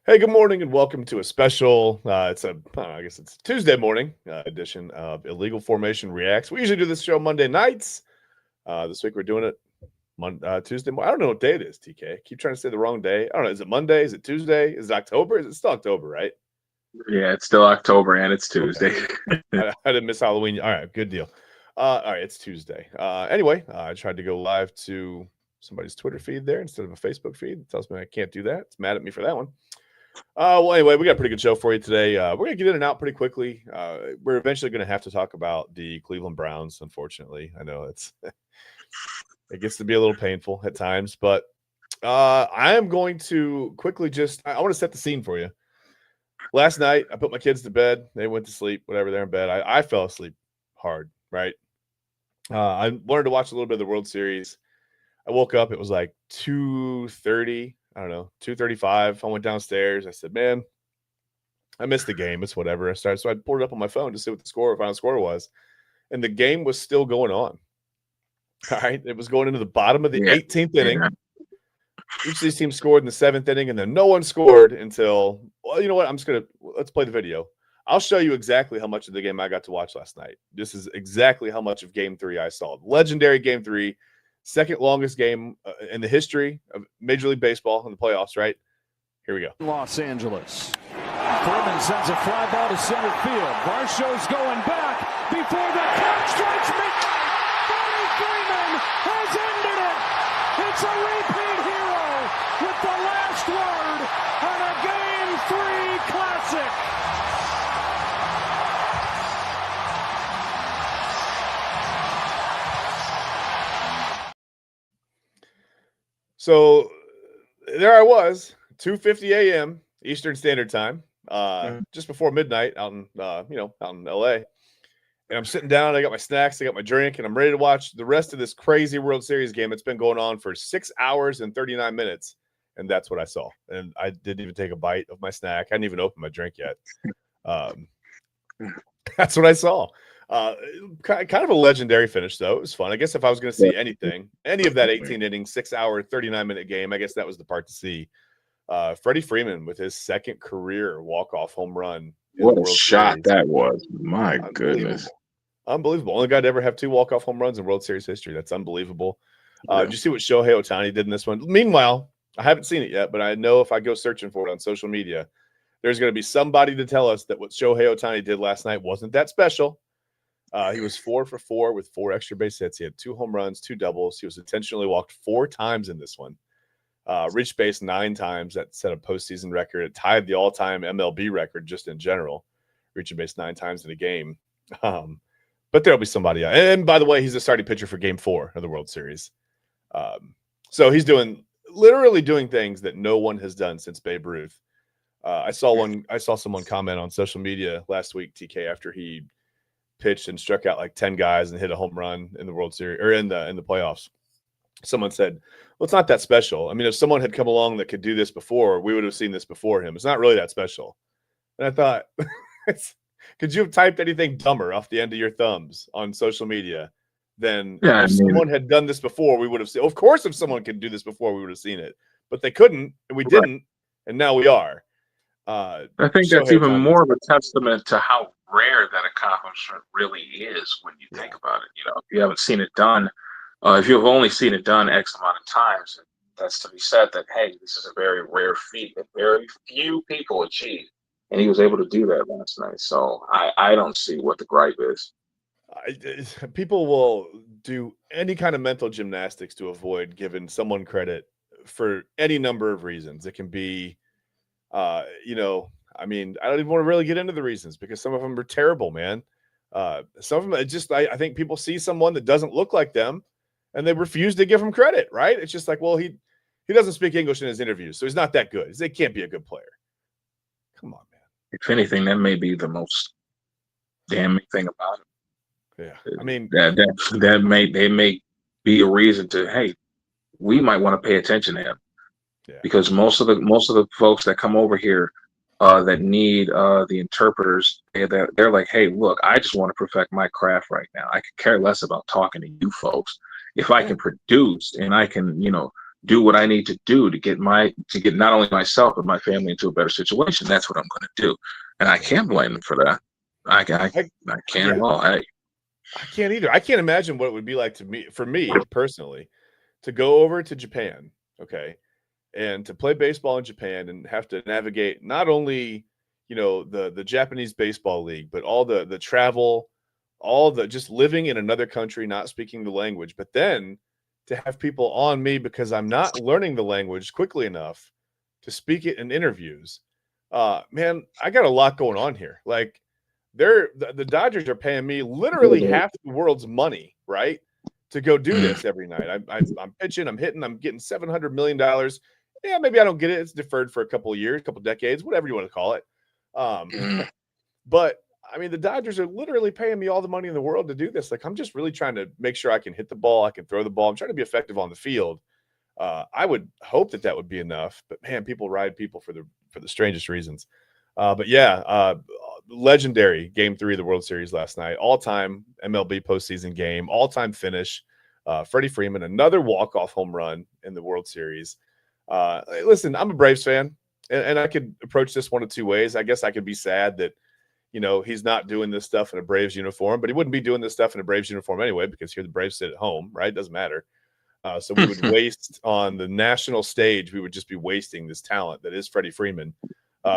Hey, good morning, and welcome to a special. I guess it's Tuesday morning edition of Illegal Formation Reacts. We usually do this show Monday nights. This week we're doing it Tuesday morning. I don't know what day it is, TK. Keep trying to say the wrong day. I don't know. Is it Monday? Is it Tuesday? Is it October? Is it still October? Right? Yeah, it's still October and it's Okay. Tuesday. I didn't miss Halloween. All right, good deal. All right, it's Tuesday. Anyway, I tried to go live to somebody's Twitter feed there instead of a Facebook feed. It tells me I can't do that. It's mad at me for that one. Well, anyway, we got a pretty good show for you today. We're going to get in and out pretty quickly. We're eventually going to have to talk about the Cleveland Browns, unfortunately. I know it gets to be a little painful at times, but I am going to quickly I want to set the scene for you. Last night, I put my kids to bed. They went to sleep, whatever, they're in bed. I fell asleep hard, right? I wanted to watch a little bit of the World Series. I woke up. It was like 2:30. I don't know, 2:35. I went downstairs. I said, man, I missed the game. It's whatever. So I pulled it up on my phone to see what the final score was. And the game was still going on. All right. It was going into the bottom of the 18th inning. Yeah. Each of these teams scored in the 7th inning, and then no one scored until, well, you know what? Let's play the video. I'll show you exactly how much of the game I got to watch last night. This is exactly how much of Game 3 I saw. Legendary Game 3, second longest game in the history of Major League Baseball in the playoffs, right? Here we go. Los Angeles. Freeman sends a fly ball to center field. Varsho's going back before the catch strikes midnight. Freddie Freeman has ended it. It's a repeat hero with the last word on a Game 3 classic. So there I was, 2:50 a.m. Eastern Standard Time, just before midnight out in LA. And I'm sitting down, I got my snacks, I got my drink, and I'm ready to watch the rest of this crazy World Series game. It's been going on for 6 hours and 39 minutes. And that's what I saw. And I didn't even take a bite of my snack. I hadn't even opened my drink yet. That's what I saw. Kind of a legendary finish, though. It was fun. I guess if I was going to see any of that 18-inning, 6-hour, 39-minute game, I guess that was the part to see. Freddie Freeman with his second career walk-off home run. What a shot that was. My goodness. Unbelievable. Only guy to ever have 2 walk-off home runs in World Series history. That's unbelievable. Did you see what Shohei Ohtani did in this one? Meanwhile, I haven't seen it yet, but I know if I go searching for it on social media, there's going to be somebody to tell us that what Shohei Ohtani did last night wasn't that special. He was 4 for 4 with 4 extra base hits. He had 2 home runs, 2 doubles. He was intentionally walked 4 times in this one. Reached base 9 times. That set a postseason record. It tied the all-time MLB record just in general, reaching base 9 times in a game. But there'll be somebody else. And by the way, he's the starting pitcher for Game 4 of the World Series. So he's literally doing things that no one has done since Babe Ruth. I saw someone comment on social media last week, TK, after he pitched and struck out like 10 guys and hit a home run in the World Series or in the playoffs. Someone said, well, it's not that special. I mean, if someone had come along that could do this before, we would have seen this before him. It's not really that special. And I thought, could you have typed anything dumber off the end of your thumbs on social media than if someone had done this before, we would have seen? Of course, if someone could do this before, we would have seen it. But they couldn't, and we didn't, and now we are. I think that's even more of a testament to how rare that accomplishment really is when you think about it. You know, if you haven't seen it done, if you've only seen it done X amount of times, that's to be said that, hey, this is a very rare feat that very few people achieve. And he was able to do that last night. So I don't see what the gripe is. People will do any kind of mental gymnastics to avoid giving someone credit for any number of reasons. It can be, I mean, I don't even want to really get into the reasons because some of them are terrible, man. Some of them, I think people see someone that doesn't look like them and they refuse to give him credit, right? It's just like, well, he doesn't speak English in his interviews, so he's not that good. They can't be a good player. Come on, man. If anything, that may be the most damning thing about it. Yeah, I mean, that may be a reason to, hey, we might want to pay attention to him, because most of the folks that come over here that need the interpreters, they're like, hey, look, I just want to perfect my craft right now. I could care less about talking to you folks. If I can produce and I can, do what I need to do to get not only myself but my family into a better situation, that's what I'm going to do. And I can't blame them for that. I can't at all. I can't either. I can't imagine what it would be like for me personally, to go over to Japan, okay, and to play baseball in Japan and have to navigate not only, the Japanese baseball league, but all the travel, all the just living in another country, not speaking the language, but then to have people on me because I'm not learning the language quickly enough to speak it in interviews. Man, I got a lot going on here. Like, the Dodgers are paying me literally half the world's money, right, to go do this every night. I'm pitching, I'm hitting, I'm getting $700 million. Yeah, maybe I don't get it. It's deferred for a couple of years, couple of decades, whatever you want to call it. But I mean, the Dodgers are literally paying me all the money in the world to do this. Like, I'm just really trying to make sure I can hit the ball, I can throw the ball. I'm trying to be effective on the field. I would hope that would be enough, but man, people ride people for the strangest reasons. But yeah, legendary Game 3 of the World Series last night, all-time MLB postseason game, all-time finish. Freddie Freeman, another walk-off home run in the World Series. Listen, I'm a Braves fan, and I could approach this one of two ways. I guess I could be sad that, he's not doing this stuff in a Braves uniform, but he wouldn't be doing this stuff in a Braves uniform anyway, because here the Braves sit at home, right? It doesn't matter. So we would waste on the national stage. We would just be wasting this talent that is Freddie Freeman.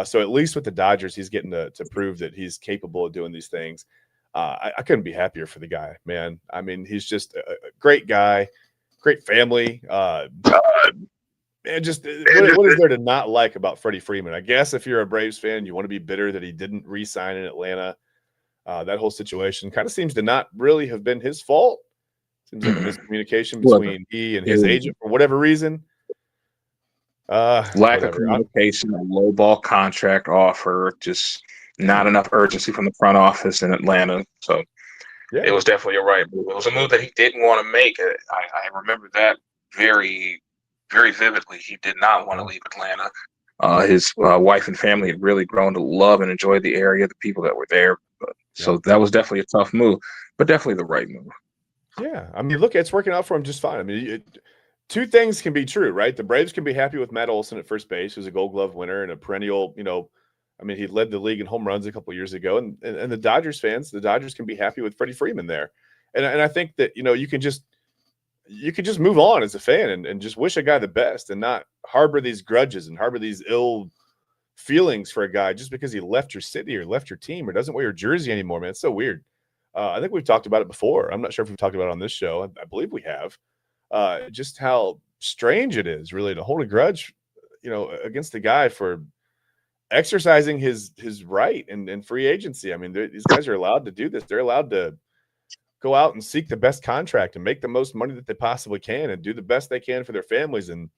So at least with the Dodgers, he's getting to prove that he's capable of doing these things. I couldn't be happier for the guy, man. I mean, he's just a great guy, great family. Man, just what is there to not like about Freddie Freeman? I guess if you're a Braves fan, you want to be bitter that he didn't re-sign in Atlanta. That whole situation kind of seems to not really have been his fault. Seems like a miscommunication between he and his agent for whatever reason. Lack of communication, a low ball contract offer, just not enough urgency from the front office in Atlanta. So it was definitely a right move. It was a move that he didn't want to make. I remember that very, very vividly. He did not want to leave Atlanta. His wife and family had really grown to love and enjoy the area, the people that were there. So that was definitely a tough move, but definitely the right move. Yeah. I mean, look, it's working out for him just fine. I mean, two things can be true, right? The Braves can be happy with Matt Olson at first base, who's a Gold Glove winner and a perennial, I mean, he led the league in home runs a couple of years ago. And the Dodgers fans, the Dodgers can be happy with Freddie Freeman there. And I think that, you can just move on as a fan and just wish a guy the best and not harbor these grudges and harbor these ill feelings for a guy just because he left your city or left your team or doesn't wear your jersey anymore, man. It's so weird. I think we've talked about it before. I'm not sure if we've talked about it on this show. I believe we have. Just how strange it is really to hold a grudge, against the guy for exercising his right in free agency. I mean, these guys are allowed to do this. They're allowed to go out and seek the best contract and make the most money that they possibly can and do the best they can for their families. And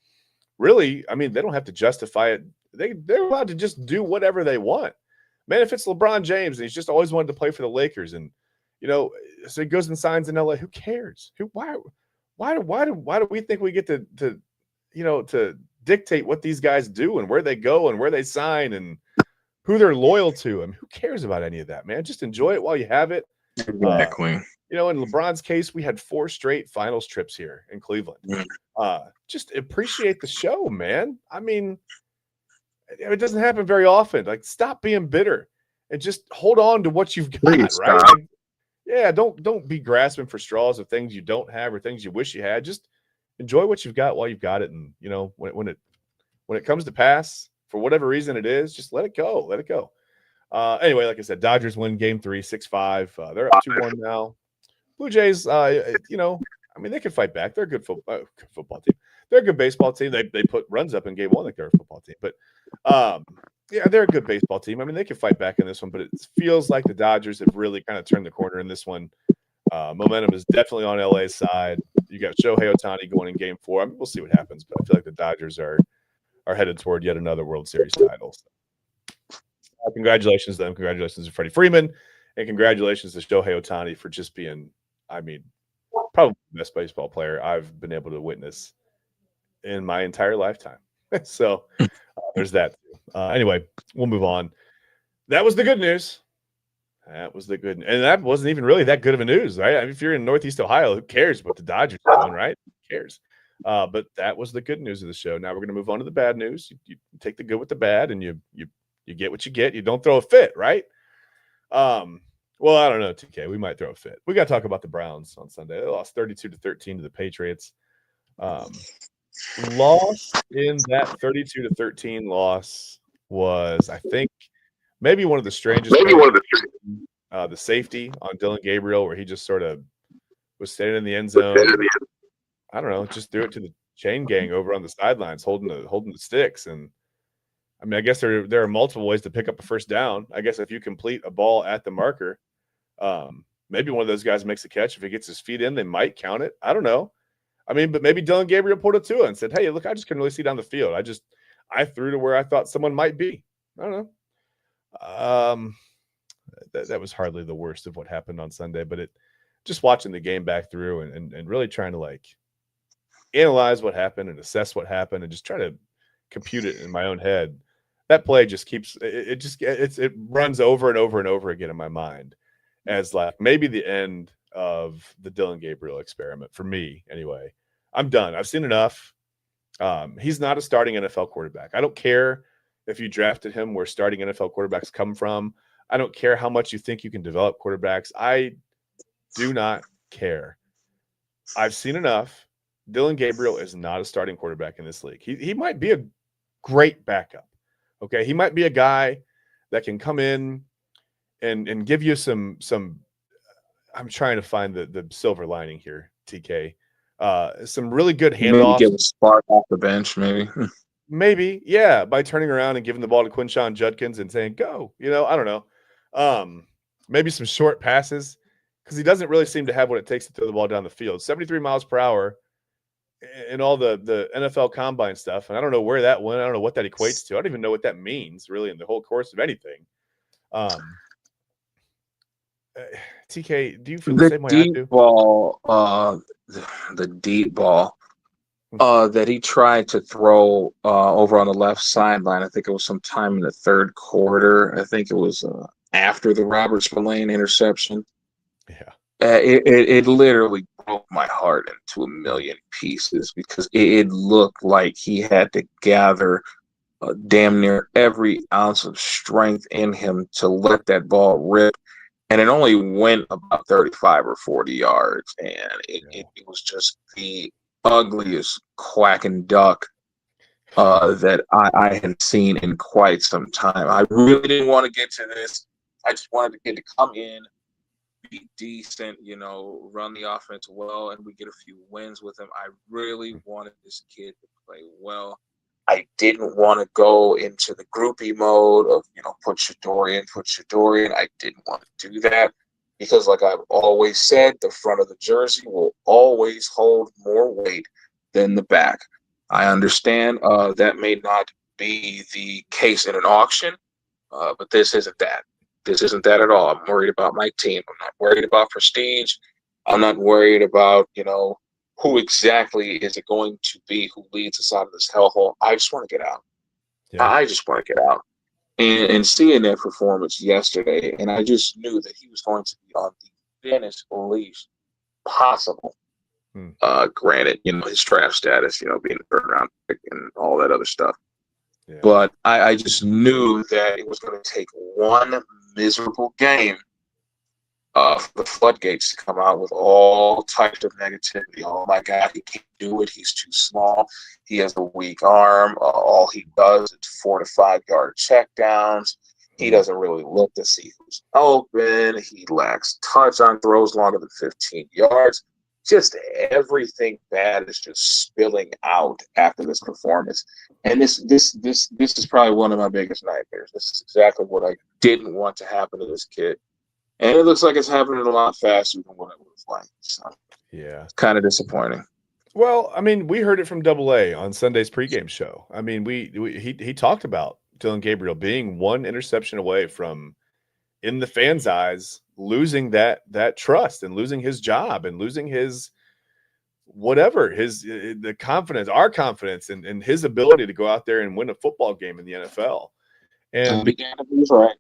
really, I mean, they don't have to justify it. They're allowed to just do whatever they want. Man, if it's LeBron James and he's just always wanted to play for the Lakers and, so he goes and signs in LA, who cares? Why do we think we get to dictate what these guys do and where they go and where they sign and who they're loyal to? I mean, who cares about any of that, man? Just enjoy it while you have it. Exactly. In LeBron's case, we had 4 straight finals trips here in Cleveland. Just appreciate the show, man. I mean, it doesn't happen very often. Like, stop being bitter and just hold on to what you've got, Please, right? stop. Yeah, don't be grasping for straws of things you don't have or things you wish you had. Just enjoy what you've got while you've got it, and when it comes to pass for whatever reason it is, just let it go. Let it go. Anyway, like I said, Dodgers win Game 3, 6-5. They're up 2-1 now. Blue Jays, I mean, they can fight back. They're a good football team. They're a good baseball team. They put runs up in Game 1 like they're a football team, but yeah, they're a good baseball team. I mean, they can fight back in this one, but it feels like the Dodgers have really kind of turned the corner in this one. Momentum is definitely on LA's side. You got Shohei Ohtani going in Game 4. I mean, we'll see what happens, but I feel like the Dodgers are headed toward yet another World Series title. So, congratulations to them. Congratulations to Freddie Freeman, and congratulations to Shohei Ohtani for just being, I mean, probably the best baseball player I've been able to witness in my entire lifetime. So there's that. Anyway, we'll move on. That was the good news. And that wasn't even really that good of a news, right? I mean, if you're in Northeast Ohio, who cares what the Dodgers are doing, right? Who cares? But that was the good news of the show. Now we're going to move on to the bad news. You take the good with the bad, and you get what you get. You don't throw a fit, right? Well, I don't know, TK. We might throw a fit. We got to talk about the Browns on Sunday. They lost 32-13 to the Patriots. Loss in that 32-13 loss was, I think, maybe one of the strangest. The safety on Dylan Gabriel, where he just sort of was standing in the end zone. I don't know, just threw it to the chain gang over on the sidelines, holding the sticks. And I mean, I guess there are multiple ways to pick up a first down. I guess if you complete a ball at the marker, maybe one of those guys makes a catch. If he gets his feet in, they might count it. I don't know. I mean, but maybe Dylan Gabriel pulled it to it and said, "Hey, look, I just couldn't really see down the field. I threw to where I thought someone might be." I don't know. That was hardly the worst of what happened on Sunday, but just watching the game back through and really trying to like analyze what happened and assess what happened and just try to compute it in my own head. That play just keeps it runs over and over and over again in my mind as like maybe the end of the Dylan Gabriel experiment for me. Anyway, I'm done. I've seen enough. He's not a starting NFL quarterback. I don't care if you drafted him where starting NFL quarterbacks come from. I don't care how much you think you can develop quarterbacks. I do not care. I've seen enough. Dylan Gabriel is not a starting quarterback in this league. He might be a great backup. Okay. He might be a guy that can come in and give you some I'm trying to find the silver lining here, TK. Some really good handoffs. Maybe get a spark off the bench, maybe. Maybe, yeah, by turning around and giving the ball to Quinshon Judkins and saying, go, I don't know. Maybe some short passes because he doesn't really seem to have what it takes to throw the ball down the field. 73 miles per hour and all the NFL combine stuff. And I don't know where that went. I don't know what that equates to. I don't even know what that means really in the whole course of anything. TK, do you feel the same way I do? The deep ball that he tried to throw over on the left sideline. I think it was sometime in the third quarter. I think it was after the Robert Spillane interception. Yeah. It literally broke my heart into a million pieces because it looked like he had to gather damn near every ounce of strength in him to let that ball rip. And it only went about 35 or 40 yards. And it was just the ugliest quacking duck that I had seen in quite some time. I really didn't want to get to this. I just wanted the kid to come in, be decent, run the offense well, and we get a few wins with him. I really wanted this kid to play well. I didn't want to go into the groupie mode of, put Shadori in. I didn't want to do that because, like I've always said, the front of the jersey will always hold more weight than the back. I understand that may not be the case in an auction, but this isn't that. This isn't that at all. I'm worried about my team. I'm not worried about prestige. I'm not worried about, who exactly is it going to be who leads us out of this hellhole. I just want to get out. Yeah. I just want to get out. And seeing that performance yesterday, and I just knew that he was going to be on the thinnest leash possible. Granted, his draft status, being a third round pick and all that other stuff. Yeah. But I just knew that it was going to take one miserable game for the floodgates to come out with all types of negativity. Oh my God, he can't do it. He's too small. He has a weak arm. All he does is 4 to 5 yard checkdowns. He doesn't really look to see who's open. He lacks touch on throws longer than 15 yards. Just everything bad is just spilling out after this performance. And this is probably one of my biggest nightmares. This is exactly what I didn't want to happen to this kid. And it looks like it's happening a lot faster than what it was like. So, yeah, it's kind of disappointing. Well, I mean, we heard it from Double A on Sunday's pregame show. I mean, he talked about Dylan Gabriel being one interception away from, in the fans' eyes, losing that trust and losing his job and losing his whatever, the confidence, our confidence and his ability to go out there and win a football game in the NFL. And he's right.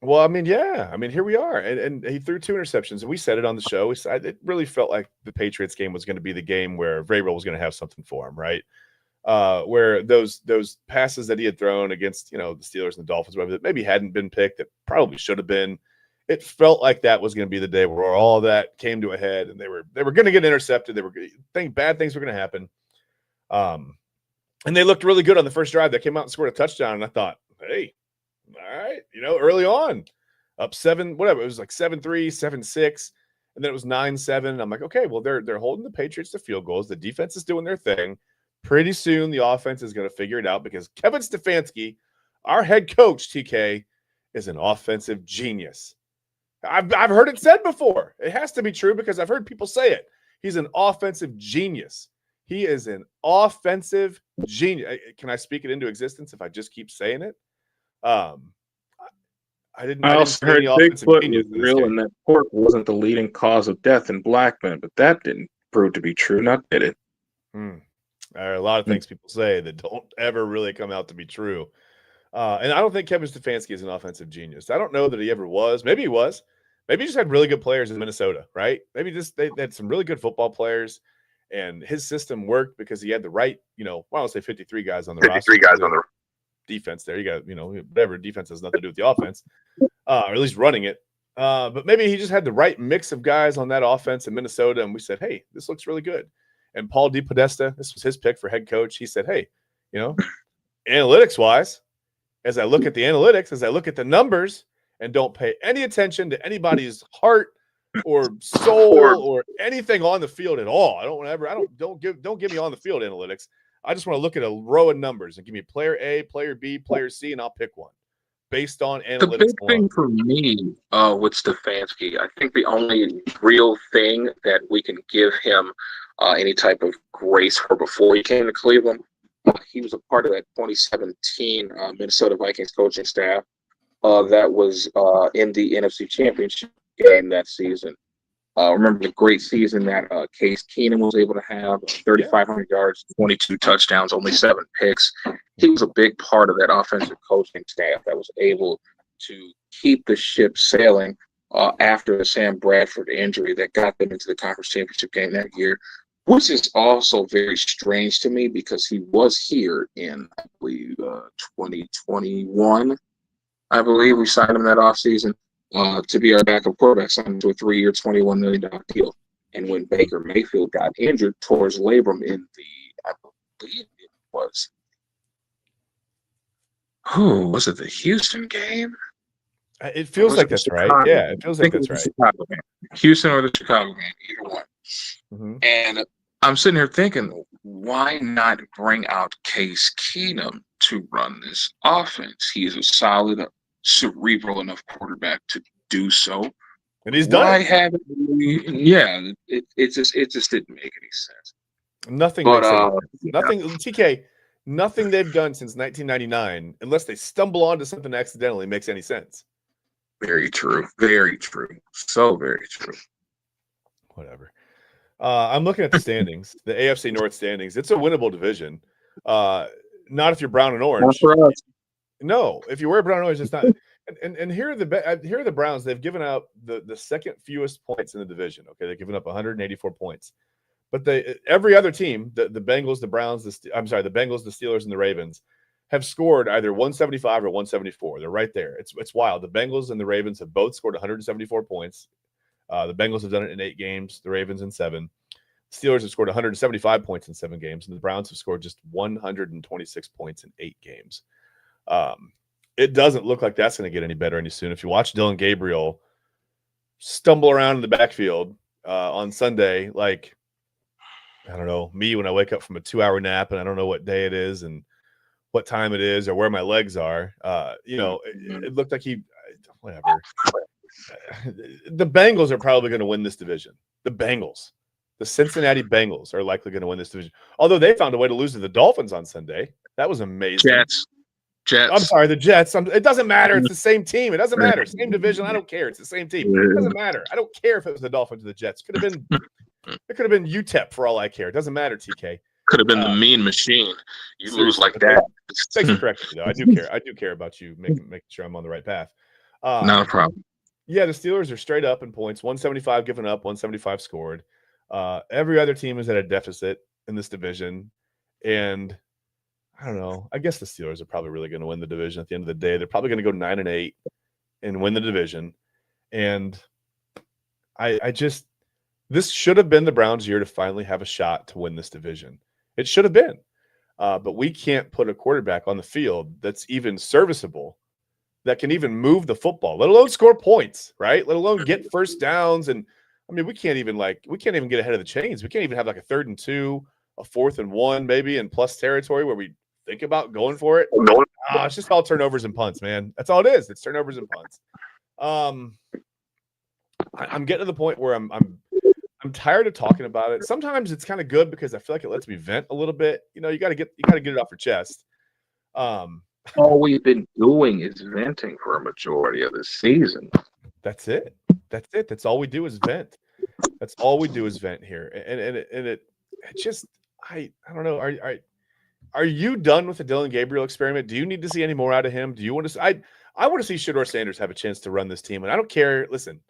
Well, I mean, yeah. I mean, here we are. And he threw 2 interceptions, and we said it on the show. We said it really felt like the Patriots game was going to be the game where Vrabel was going to have something for him, right? Where those passes that he had thrown against, the Steelers and the Dolphins, whatever, that maybe hadn't been picked, that probably should have been. It felt like that was going to be the day where all that came to a head, and they were going to get intercepted. They were bad things were going to happen. And they looked really good on the first drive. They came out and scored a touchdown, and I thought, hey, all right, early on, up 7, whatever. It was like 7-3, 7-6, and then it was 9-7. I'm like, okay, well, they're holding the Patriots to field goals. The defense is doing their thing. Pretty soon, the offense is going to figure it out because Kevin Stefanski, our head coach, TK, is an offensive genius. I've heard it said before. It has to be true because I've heard people say it. He's an offensive genius. He is an offensive genius. Can I speak it into existence if I just keep saying it? I didn't also heard Bigfoot was real and that pork wasn't the leading cause of death in black men, but that didn't prove to be true, not did it? There are a lot of things people say that don't ever really come out to be true. And I don't think Kevin Stefanski is an offensive genius. I don't know that he ever was. Maybe he was. Maybe he just had really good players in Minnesota, right? Maybe they had some really good football players, and his system worked because he had the right, I don't say 53 guys on the roster. 53 guys on the defense there. You got, whatever, defense has nothing to do with the offense, or at least running it. But maybe he just had the right mix of guys on that offense in Minnesota, and we said, hey, this looks really good. And Paul DePodesta, this was his pick for head coach. He said, hey, analytics-wise, as I look at the analytics, as I look at the numbers, and don't pay any attention to anybody's heart or soul or anything on the field at all. Don't give me on the field analytics. I just want to look at a row of numbers and give me player A, player B, player C, and I'll pick one based on analytics. The big thing for me with Stefanski, I think the only real thing that we can give him any type of grace for before he came to Cleveland, he was a part of that 2017 Minnesota Vikings coaching staff that was in the NFC Championship game that season. Remember the great season that Case Keenum was able to have, 3,500 yards, 22 touchdowns, only 7 picks. He was a big part of that offensive coaching staff that was able to keep the ship sailing after the Sam Bradford injury that got them into the conference championship game that year, which is also very strange to me because he was here in, I believe, 2021. I believe we signed him that offseason. To be our backup quarterback, signed to a 3-year, $21 million deal. And when Baker Mayfield got injured towards labrum in I believe it was, was it the Houston game? It feels like that's right. Yeah, it feels like that's right. Houston or the Chicago game, either one. Mm-hmm. And I'm sitting here thinking, why not bring out Case Keenum to run this offense? He's a solid, cerebral enough quarterback to do so, and he's done. Why haven't we? Yeah, it just didn't make any sense. Nothing. Nothing. TK. Nothing they've done since 1999, unless they stumble onto something accidentally, makes any sense. Very true. Very true. So very true. Whatever. I'm looking at the standings, the AFC North standings. It's a winnable division. Not if you're brown and orange. Not for us. No, if you wear brown and orange, it's not. And here are the Browns. They've given out the second fewest points in the division. Okay, they've given up 184 points. But every other team, the Bengals, the Browns, the Bengals, the Steelers, and the Ravens, have scored either 175 or 174. They're right there. It's wild. The Bengals and the Ravens have both scored 174 points. The Bengals have done it in 8 games. The Ravens in 7. Steelers have scored 175 points in 7 games, and the Browns have scored just 126 points in 8 games. It doesn't look like that's going to get any better any soon. If you watch Dylan Gabriel stumble around in the backfield on Sunday, like, I don't know, me when I wake up from a 2-hour nap and I don't know what day it is and what time it is or where my legs are, it looked like whatever. The Bengals are probably going to win this division. The Cincinnati Bengals are likely going to win this division. Although they found a way to lose to the Dolphins on Sunday. That was amazing. Jets. I'm sorry, the Jets. It doesn't matter. It's the same team. It doesn't matter. Same division. I don't care. It's the same team. It doesn't matter. I don't care if it was the Dolphins or the Jets. It could have been UTEP for all I care. It doesn't matter, TK. Could have been the Mean Machine. You lose like that. Thanks for correcting me, though. I do care. I do care about you making sure I'm on the right path. Not a problem. Yeah, the Steelers are straight up in points, 175 given up, 175 scored. Every other team is at a deficit in this division. And I don't know. I guess the Steelers are probably really going to win the division at the end of the day. They're probably going to go 9-8 and win the division. And I just – this should have been the Browns' year to finally have a shot to win this division. It should have been. But we can't put a quarterback on the field that's even serviceable, that can even move the football, let alone score points, right? Let alone get first downs. And I mean, we can't even get ahead of the chains. We can't even have like a 3rd and 2, a 4th and 1, maybe in plus territory where we think about going for it. It's just all turnovers and punts, man. That's all it is. It's turnovers and punts. I'm getting to the point where I'm tired of talking about it. Sometimes it's kind of good because I feel like it lets me vent a little bit. You know, you got to get it off your chest. All we've been doing is venting for a majority of the season. That's it. That's all we do is vent. That's all we do is vent here. And it just I don't know. Are you done with the Dylan Gabriel experiment? Do you need to see any more out of him? Do you want to see, I want to see Shedeur Sanders have a chance to run this team. And I don't care. Listen,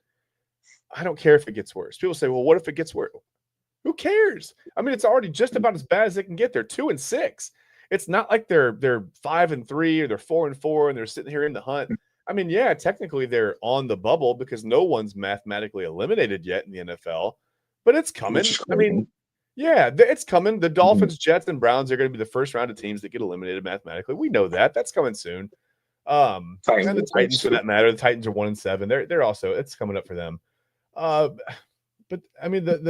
I don't care if it gets worse. People say, well, what if it gets worse? Who cares? I mean, it's already just about as bad as it can get. They're 2-6. It's not like they're 5-3 or they're 4-4 and they're sitting here in the hunt. I mean, yeah, technically they're on the bubble because no one's mathematically eliminated yet in the NFL, but it's coming. I mean, yeah, it's coming. The Dolphins, Jets, and Browns are going to be the first round of teams that get eliminated mathematically. We know that. That's coming soon. And the Titans, for that matter, the Titans are 1-7. They're also, it's coming up for them. But I mean, God,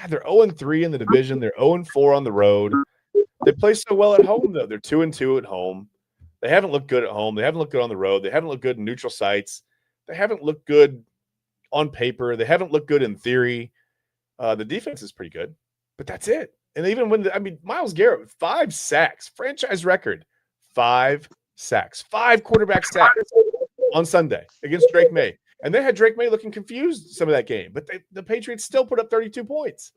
they're 0-3 in the division. They're 0-4 on the road. They play so well at home, though. They're 2-2 at home. They haven't looked good at home. They haven't looked good on the road. They haven't looked good in neutral sites. They haven't looked good on paper. They haven't looked good in theory. The defense is pretty good, but that's it. And even Myles Garrett, 5 sacks, franchise record, 5 sacks, 5 quarterback sacks on Sunday against Drake May. And they had Drake May looking confused some of that game, but the Patriots still put up 32 points.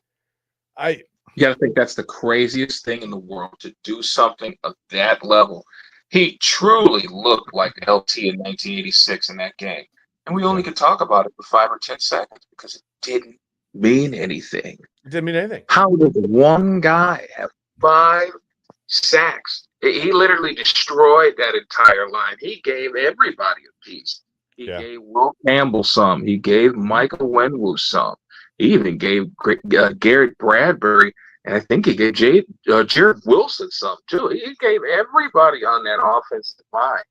You got to think that's the craziest thing in the world, to do something of that level. He truly looked like LT in 1986 in that game. And we only could talk about it for 5 or 10 seconds because it didn't mean anything. It didn't mean anything. How does one guy have 5 sacks? He literally destroyed that entire line. He gave everybody a piece. He gave Will Campbell some. He gave Michael Wenwu some. He even gave Garrett Bradbury, and I think he gave Jared Wilson some too. He gave everybody on that offensive line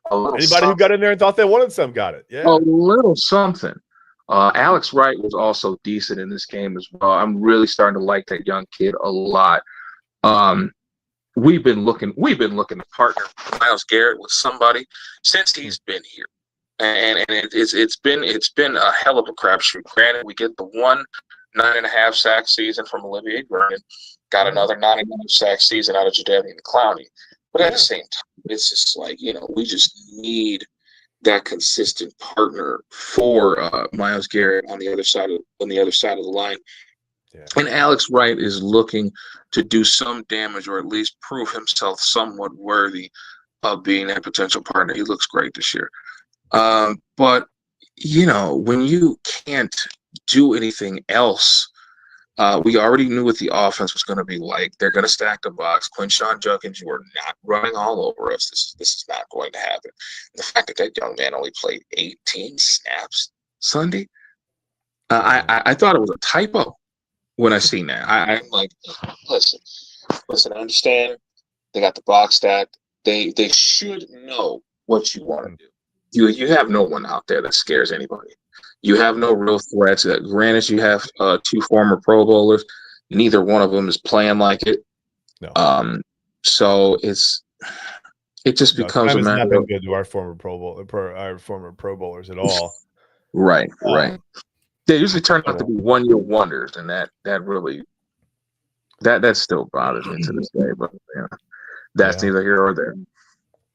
a little Anybody something. who got in there and thought they wanted some got it. Yeah, a little something. Alex Wright was also decent in this game as well. I'm really starting to like that young kid a lot. We've been looking to partner Myles Garrett with somebody since he's been here. And it's been a hell of a crapshoot. Granted, we get the 1 9.5 sack season from Olivier Vernon, got another 9.5 sack season out of Jadeveon Clowney. But at the same time, it's just like, we just need that consistent partner for Myles Garrett on the other side of the line. Yeah. And Alex Wright is looking to do some damage, or at least prove himself somewhat worthy of being that potential partner. He looks great this year. But when you can't do anything else, we already knew what the offense was going to be like. They're going to stack the box. Quinshon Judkins, you are not running all over us. This is not going to happen. The fact that young man only played 18 snaps Sunday, I thought it was a typo when I seen that. I'm like, listen, I understand they got the box stacked. They should know what you want to do. You have no one out there that scares anybody. You have no real threats. Granted, you have 2 former Pro Bowlers. Neither one of them is playing like it. No. So it just becomes a matter. Not been good to our former Pro Bowlers at all. Right. They usually turn out to be 1-year wonders, and that really that still bothers me to this day. But that's neither here or there.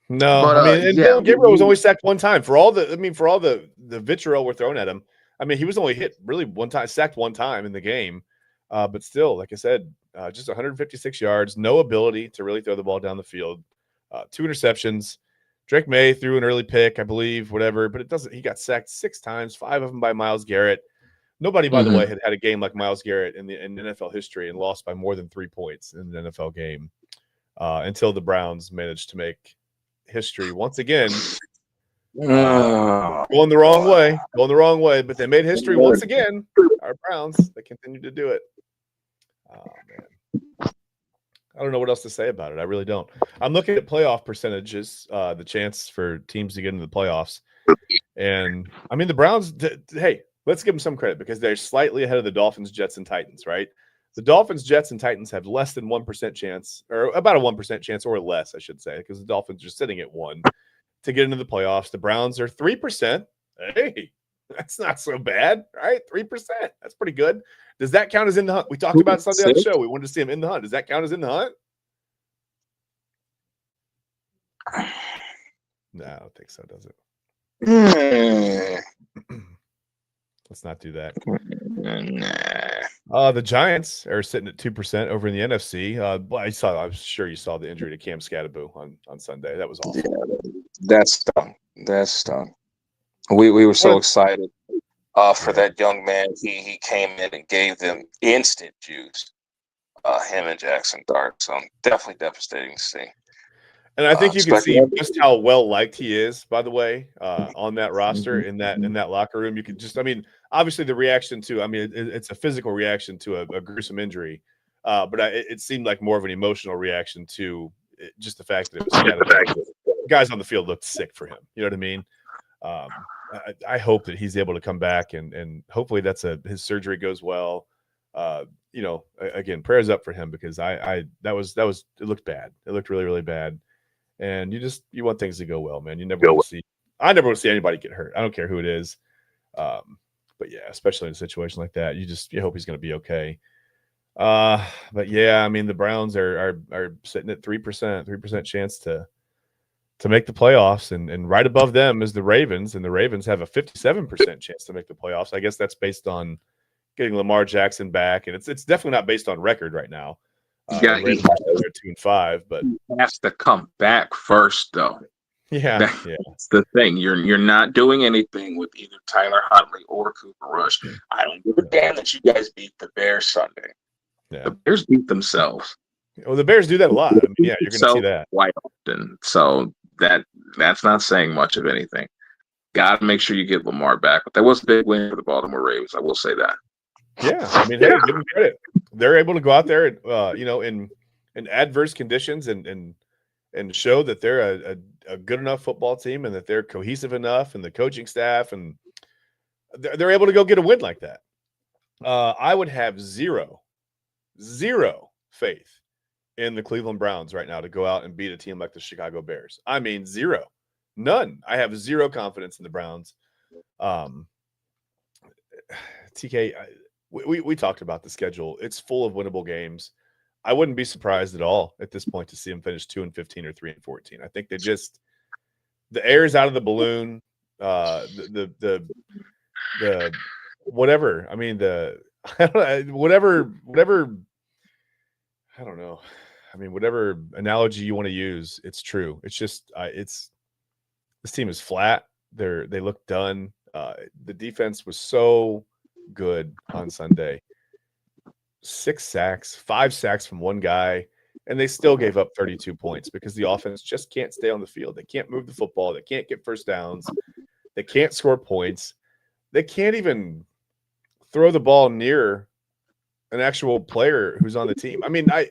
No, but, Dylan Gabriel was only sacked 1 time for all the vitriol we're throwing at him. I mean, he was only hit really 1 time, sacked 1 time in the game. But still, like I said, just 156 yards, no ability to really throw the ball down the field, 2 interceptions. Drake May threw an early pick, I believe, whatever, but it doesn't. He got sacked 6 times, 5 of them by Myles Garrett. Nobody, by the way, had a game like Myles Garrett in NFL history and lost by more than 3 points in an NFL game until the Browns managed to make history once again. Going the wrong way, but they made history once again. Our Browns, they continue to do it. Oh, man. I don't know what else to say about it. I really don't. I'm looking at playoff percentages, the chance for teams to get into the playoffs. And, I mean, the Browns, hey, let's give them some credit because they're slightly ahead of the Dolphins, Jets, and Titans, right? The Dolphins, Jets, and Titans have less than 1% chance, or about a 1% chance or less, I should say, because the Dolphins are sitting at 1 to get into the playoffs. The Browns are 3%. Hey, that's not so bad, right? 3%. That's pretty good. Does that count as in the hunt? We talked about Sunday on the show. We wanted to see him in the hunt. Does that count as in the hunt? No, I don't think so, does it? Let's not do that. The Giants are sitting at 2% over in the NFC. I'm sure you saw the injury to Cam Scatterbo on Sunday. That was awful. Yeah, that stung. We were so excited for that young man. He came in and gave them instant juice. Him and Jackson Dart. So definitely devastating to see. And I think you can see just how well liked he is, by the way, on that roster, in that locker room. You could just, I mean, obviously the reaction to, I mean, it's a physical reaction to a gruesome injury, but it seemed like more of an emotional reaction to just the fact that it was guys on the field looked sick for him. You know what I mean? I hope that he's able to come back and hopefully his surgery goes well. You know, again, prayers up for him because it looked bad. It looked really, really bad. And you want things to go well, man. I never want to see anybody get hurt. I don't care who it is. But yeah, especially in a situation like that, you hope he's going to be okay. But yeah, I mean, the Browns are sitting at 3% chance to make the playoffs, and right above them is the Ravens, and the Ravens have a 57% chance to make the playoffs. I guess that's based on getting Lamar Jackson back, and it's definitely not based on record right now. Yeah, they're 2-5, but he has to come back first, though. Yeah, that's the thing. You're not doing anything with either Tyler Huntley or Cooper Rush. I don't give a damn that you guys beat the Bears Sunday. Yeah. The Bears beat themselves. Well, the Bears do that a lot. I mean, yeah, you're going to see that quite often. So that's not saying much of anything. Got to make sure you get Lamar back. But that was a big win for the Baltimore Ravens. I will say that. Yeah, I mean, hey, give them credit. They're able to go out there, in adverse conditions and show that they're a good enough football team and that they're cohesive enough, and the coaching staff, and they're able to go get a win like that. I would have zero faith in the Cleveland Browns right now to go out and beat a team like the Chicago Bears. I mean, zero, none. I have zero confidence in the Browns. TK, we talked about the schedule. It's full of winnable games. I wouldn't be surprised at all at this point to see them finish 2-15 or 3-14. I think the air is out of the balloon. The whatever. I mean, whatever. I don't know. I mean, whatever analogy you want to use, it's true. It's just this team is flat. They look done. The defense was so good on Sunday. 6 sacks, 5 sacks from one guy, and they still gave up 32 points because the offense just can't stay on the field. They can't move the football. They can't get first downs. They can't score points. They can't even throw the ball near an actual player who's on the team. I mean, I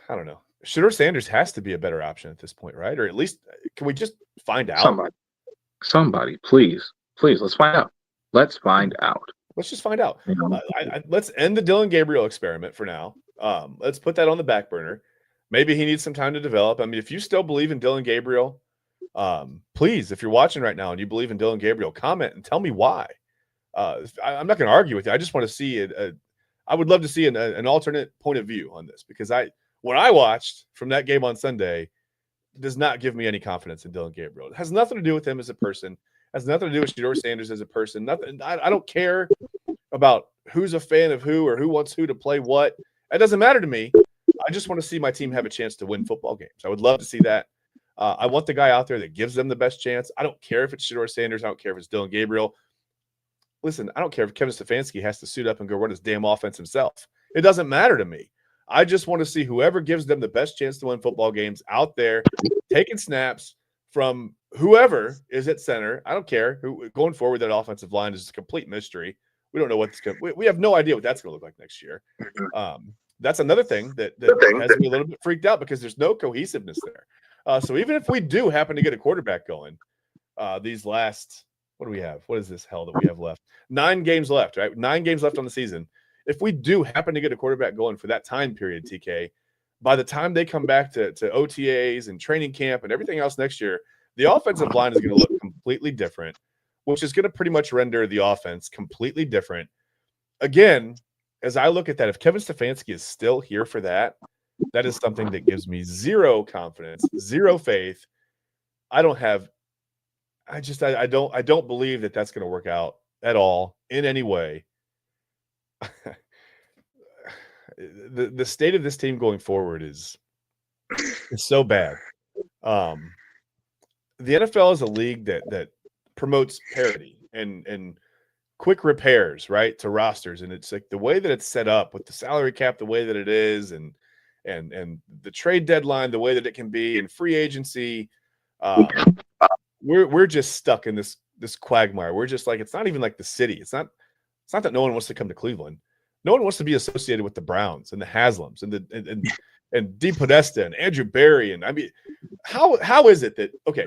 don't know. Shedeur Sanders has to be a better option at this point, right? Or at least can we just find out? Somebody, please, let's find out. Let's find out. Let's just find out. Let's end the Dillon Gabriel experiment for now. Let's put that on the back burner. Maybe he needs some time to develop. I mean, if you still believe in Dillon Gabriel, please, if you're watching right now and you believe in Dillon Gabriel, comment and tell me why. I'm not going to argue with you. I just want to see I would love to see an alternate point of view on this, because what I watched from that game on Sunday does not give me any confidence in Dillon Gabriel. It has nothing to do with him as a person. Has nothing to do with Shedeur Sanders as a person. Nothing. I don't care about who's a fan of who or who wants who to play what. It doesn't matter to me. I just want to see my team have a chance to win football games. I would love to see that. I want the guy out there that gives them the best chance. I don't care if it's Shedeur Sanders. I don't care if it's Dylan Gabriel. Listen, I don't care if Kevin Stefanski has to suit up and go run his damn offense himself. It doesn't matter to me. I just want to see whoever gives them the best chance to win football games out there taking snaps from whoever is at center. I don't care. Going forward, that offensive line is a complete mystery. We don't know what's going to – we have no idea what that's going to look like next year. That's another thing that has me a little bit freaked out because there's no cohesiveness there. So even if we do happen to get a quarterback going, these last – what do we have? What is this hell that we have left? 9 games left, right? 9 games left on the season. If we do happen to get a quarterback going for that time period, TK, by the time they come back to OTAs and training camp and everything else next year, the offensive line is going to look completely different, which is going to pretty much render the offense completely different. Again, as I look at that, if Kevin Stefanski is still here for that, that is something that gives me zero confidence, zero faith. I don't believe that that's going to work out at all in any way. The state of this team going forward is so bad. The NFL is a league that promotes parity and quick repairs, right, to rosters, and it's like the way that it's set up with the salary cap, the way that it is, and the trade deadline, the way that it can be, and free agency. We're just stuck in this quagmire. We're just like, it's not even like the city. It's not that no one wants to come to Cleveland. No one wants to be associated with the Browns and the Haslams and Dee Podesta and Andrew Berry. And I mean, how is it that, okay,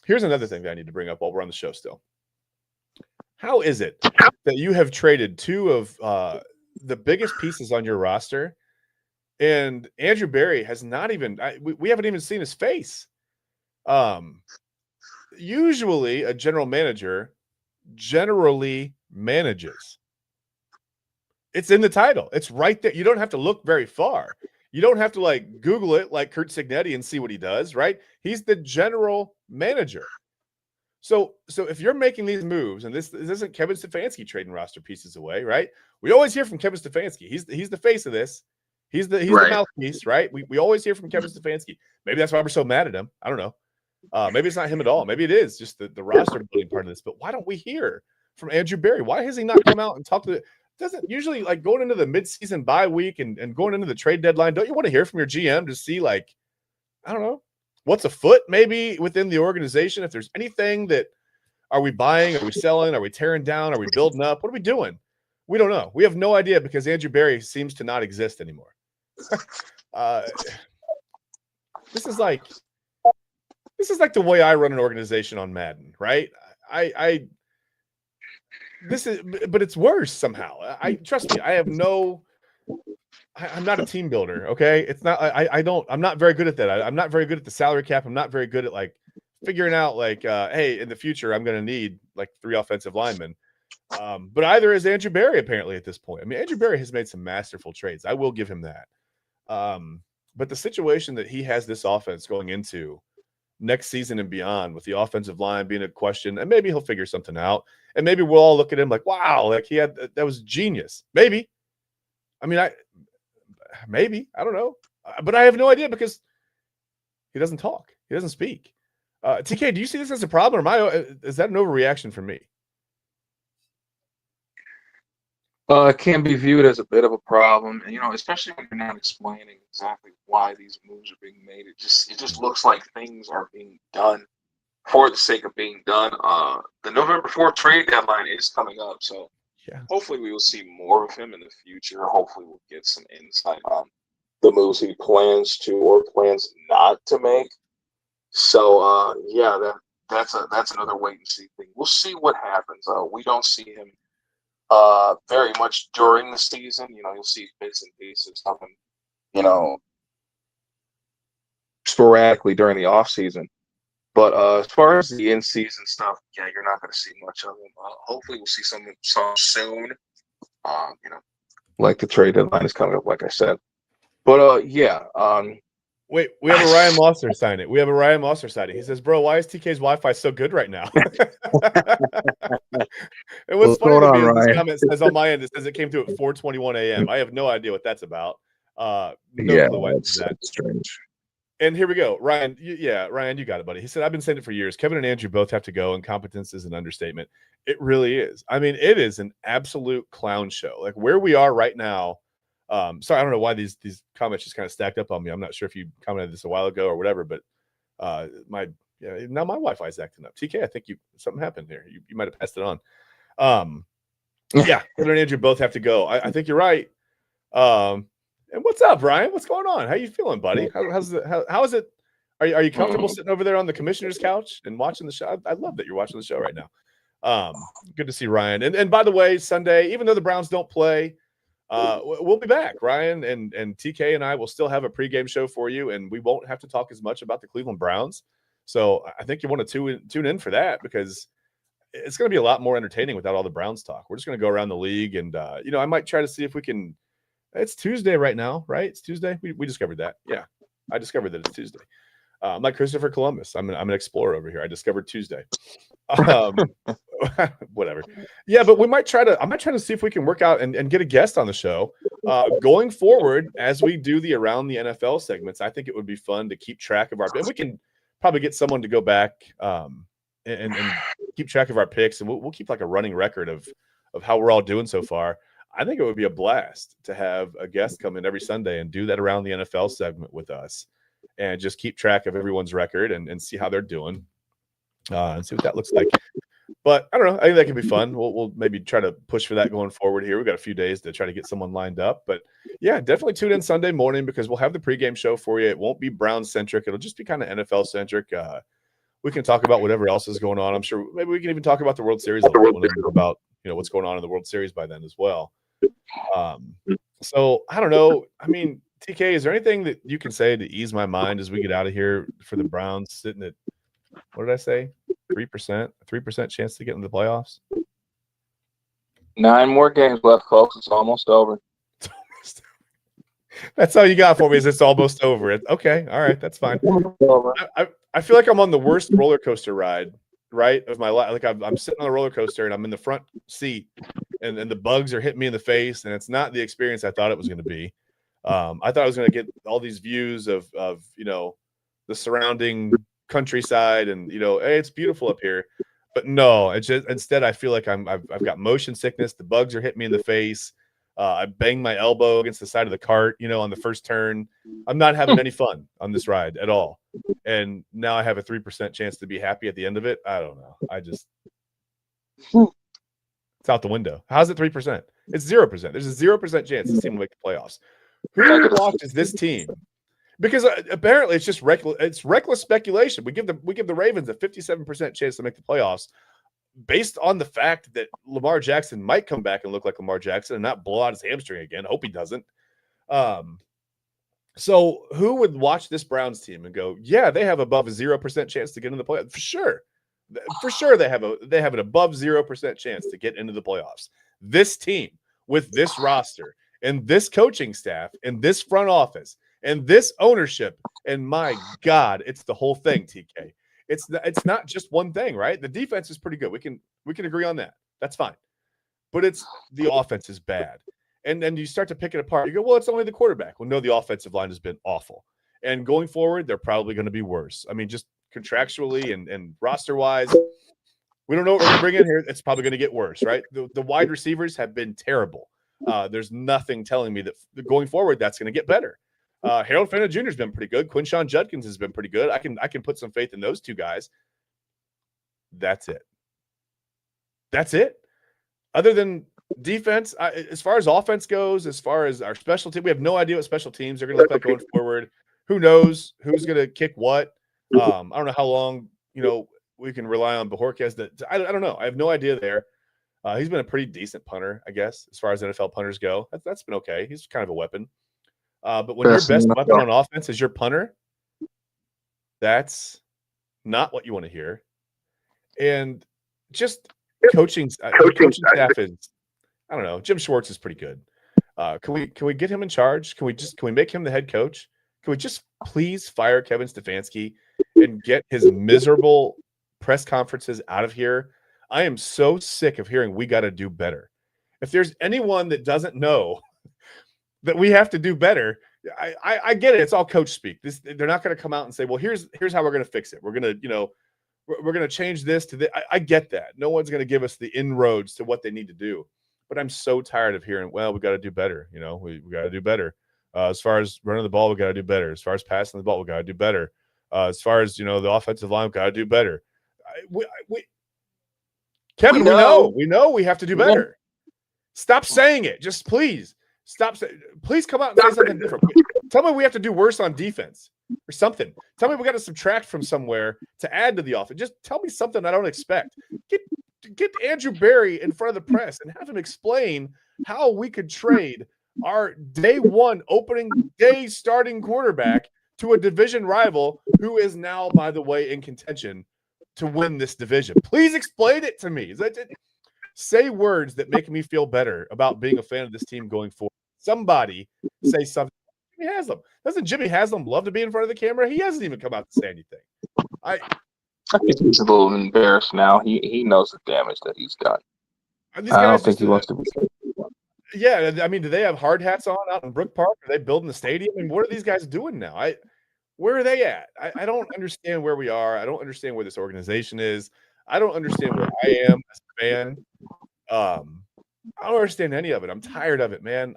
here's another thing that I need to bring up while we're on the show still. How is it that you have traded 2 of the biggest pieces on your roster, and Andrew Berry has not even we haven't even seen his face? Usually a general manager generally manages. It's in the title. It's right there. You don't have to look very far. You don't have to like Google it like Curt Cignetti and see what he does, right? He's the general manager. So if you're making these moves, and this isn't Kevin Stefanski trading roster pieces away, right? We always hear from Kevin Stefanski. He's the face of this. He's the mouthpiece, right? We always hear from Kevin Stefanski. Maybe that's why we're so mad at him. I don't know. Maybe it's not him at all. Maybe it is just the roster building part of this. But why don't we hear from Andrew Berry? Why has he not come out and talked to doesn't usually like going into the midseason bye week and going into the trade deadline? Don't you want to hear from your GM to see, like, I don't know, what's afoot maybe within the organization? If there's anything that, are we buying? Are we selling? Are we tearing down? Are we building up? What are we doing? We don't know. We have no idea because Andrew Berry seems to not exist anymore. This is like the way I run an organization on Madden, right? But it's worse somehow. Trust me. I'm not a team builder. Okay. It's not, I'm not very good at that. I'm not very good at the salary cap. I'm not very good at like figuring out like, hey, in the future, I'm going to need like 3 offensive linemen. But either is Andrew Berry apparently at this point. I mean, Andrew Berry has made some masterful trades. I will give him that. But the situation that he has this offense going into next season and beyond, with the offensive line being a question, and maybe he'll figure something out, and maybe we'll all look at him like, wow, like that was genius. Maybe. I mean, I don't know, but I have no idea because he doesn't talk. He doesn't speak. TK, do you see this as a problem, or is that an overreaction for me? It can be viewed as a bit of a problem, and especially when you're not explaining exactly why these moves are being made. It just looks like things are being done for the sake of being done. The November 4th trade deadline is coming up, so hopefully we will see more of him in the future. Hopefully we'll get some insight on the moves he plans to or plans not to make. So that's another wait and see thing. We'll see what happens. We don't see him very much during the season. You'll see bits and pieces of him, sporadically during the off season. But as far as the in-season stuff, you're not going to see much of him. Hopefully we'll see some soon. Like the trade deadline is coming up, like I said. But wait, we have a Ryan Mosser sign it. We have a Ryan Mosser signing. He says, "Bro, why is TK's Wi-Fi so good right now?" And what's funny to me is this comment says on my end, it says it came through at 4:21 a.m. I have no idea what that's about. No clue why it's that. Strange. And here we go. Ryan, Ryan, you got it, buddy. He said, I've been saying it for years. Kevin and Andrew both have to go, and competence is an understatement. It really is. I mean, it is an absolute clown show. Like where we are right now. Sorry, I don't know why these comments just kind of stacked up on me. I'm not sure if you commented this a while ago or whatever, but now my Wi-Fi is acting up. TK, I think something happened there. You might have passed it on. Kevin and Andrew both have to go. I think you're right. And what's up, Brian? What's going on? How you feeling, buddy? How is it? Are you comfortable sitting over there on the commissioner's couch and watching the show? I love that you're watching the show right now. Good to see Ryan. And by the way, Sunday, even though the Browns don't play, we'll be back. Ryan and TK and I will still have a pregame show for you, and we won't have to talk as much about the Cleveland Browns. So I think you want to tune in for that because it's going to be a lot more entertaining without all the Browns talk. We're just going to go around the league, and I might try to see if we can. It's Tuesday right now, right? It's Tuesday. We discovered that. Yeah, I discovered that it's Tuesday. I'm like Christopher Columbus. I'm an explorer over here. I discovered Tuesday. Whatever. Yeah, but I might try to see if we can work out and get a guest on the show. Going forward, as we do the Around the NFL segments, I think it would be fun to keep track of and we can probably get someone to go back and keep track of our picks, and we'll keep like a running record of how we're all doing so far. I think it would be a blast to have a guest come in every Sunday and do that Around the NFL segment with us and just keep track of everyone's record and see how they're doing and see what that looks like. But I don't know. I think that could be fun. We'll maybe try to push for that going forward here. We've got a few days to try to get someone lined up. But, yeah, definitely tune in Sunday morning because we'll have the pregame show for you. It won't be Brown-centric. It'll just be kind of NFL-centric. We can talk about whatever else is going on. I'm sure maybe we can even talk about the World Series a little bit about what's going on in the World Series by then as well. So I don't know. I mean, TK, is there anything that you can say to ease my mind as we get out of here for the Browns sitting at, what did I say? 3% chance to get into the playoffs? 9 more games left, folks. It's almost over. That's all you got for me is it's almost over. Okay. All right. That's fine. I feel like I'm on the worst roller coaster ride, right, of my life. Like I'm sitting on a roller coaster and I'm in the front seat and the bugs are hitting me in the face, and it's not the experience I thought it was going to be. I thought I was going to get all these views of the surrounding countryside and hey, it's beautiful up here, but no, it's just instead I feel like I've got motion sickness. The bugs are hitting me in the face. I banged my elbow against the side of the cart, on the first turn. I'm not having any fun on this ride at all. And now I have a 3% chance to be happy at the end of it. I don't know. It's out the window. How's it 3%? It's 0%. There's a 0% chance this team will make the playoffs. Who lost is this team? Because apparently it's just reckless speculation. We give the Ravens a 57% chance to make the playoffs based on the fact that Lamar Jackson might come back and look like Lamar Jackson and not blow out his hamstring again. Hope he doesn't. So who would watch this Browns team and go, yeah, they have above a 0% chance to get into the playoffs? For sure they have an above 0% chance to get into the playoffs. This team with this roster and this coaching staff and this front office and this ownership, and my God, it's the whole thing, TK. It's not just one thing, right? The defense is pretty good. We can agree on that. That's fine. But it's the offense is bad. And then you start to pick it apart. You go, well, it's only the quarterback. Well, no, the offensive line has been awful. And going forward, they're probably going to be worse. I mean, just contractually and roster-wise, we don't know what we're going to bring in here. It's probably going to get worse, right? The wide receivers have been terrible. There's nothing telling me that going forward, that's going to get better. Harold Fenner Jr. has been pretty good. Quinshon Judkins has been pretty good. I can put some faith in those two guys. That's it. Other than defense, as far as offense goes, as far as our special team, we have no idea what special teams are going to look like going forward. Who knows who's going to kick what? I don't know how long we can rely on Bojorquez. I don't know. I have no idea there. He's been a pretty decent punter, I guess, as far as NFL punters go. That's been okay. He's kind of a weapon. But when your best weapon on offense is your punter, that's not what you want to hear. And just coaching staff is, I don't know. Jim Schwartz is pretty good. Can we get him in charge? Can we make him the head coach? Can we just please fire Kevin Stefanski and get his miserable press conferences out of here? I am so sick of hearing we got to do better. If there's anyone that doesn't know that we have to do better, I get it. It's all coach speak. They're not going to come out and say, well, here's how we're going to fix it. We're going to, we're going to change this to the. I get that. No one's going to give us the inroads to what they need to do. But I'm so tired of hearing, well, we got to do better. We got to do better. As far as running the ball, we got to do better. As far as passing the ball, we got to do better. As far as, the offensive line, we got to do better. Kevin, we know we have to do better. Stop saying it. Just please stop. Please come out and say something different. Tell me we have to do worse on defense or something. Tell me we got to subtract from somewhere to add to the offense. Just tell me something I don't expect. Get Andrew Berry in front of the press and have him explain how we could trade our day one opening day starting quarterback to a division rival who is now, by the way, in contention to win this division. Please explain it to me. Say words that make me feel better about being a fan of this team going forward. Somebody say something. Jimmy Haslam. Doesn't Jimmy Haslam love to be in front of the camera? He hasn't even come out to say anything. I think he's a little embarrassed now. He knows the damage that he's done. I don't think he wants to be. Yeah, I mean, do they have hard hats on out in Brook Park? Are they building the stadium? I mean, what are these guys doing now? Where are they at? I don't understand where we are. I don't understand where this organization is. I don't understand where I am as a fan. I don't understand any of it. I'm tired of it, man.